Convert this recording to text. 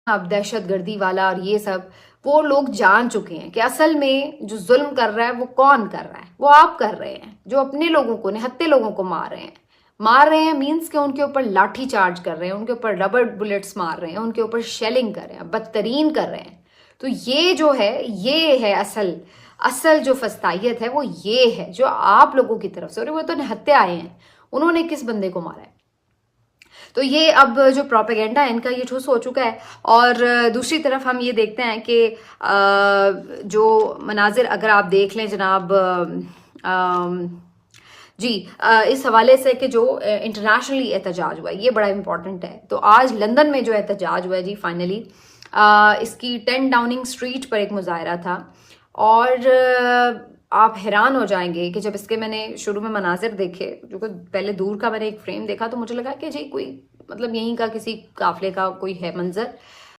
अब दहशतगर्दी वाला और ये सब, वो लोग जान चुके हैं कि असल में जो जुल्म कर रहा है वो कौन कर रहा है, वो आप कर रहे हैं, जो अपने लोगों को, निहत्थे लोगों को मार रहे हैं मीन्स के उनके ऊपर लाठी चार्ज कर रहे हैं, उनके ऊपर रबर बुलेट्स मार रहे हैं, उनके ऊपर शेलिंग कर रहे हैं, बदतरीन कर रहे हैं। तो ये जो है, ये है असल असल जो फस्तायत है, वो ये है जो आप लोगों की तरफ से, और वो तो निहत्थे आए हैं, उन्होंने किस बंदे को मारा है। तो ये अब जो प्रोपेगेंडा है इनका, ये ठुस हो चुका है। और दूसरी तरफ हम ये देखते हैं कि जो मनाजिर अगर आप देख लें जनाब, जी, इस हवाले से कि जो इंटरनेशनली एहतजाज हुआ है, ये बड़ा इंपॉर्टेंट है। तो आज लंदन में जो एहतजाज हुआ है जी, फाइनली इसकी 10 डाउनिंग स्ट्रीट पर एक मुजाहरा था। और आप हैरान हो जाएंगे कि जब इसके मैंने शुरू में मनाजिर देखे, जो कि पहले दूर का मैंने एक फ्रेम देखा, तो मुझे लगा कि जी कोई मतलब यहीं का किसी काफिले का कोई है मंजर।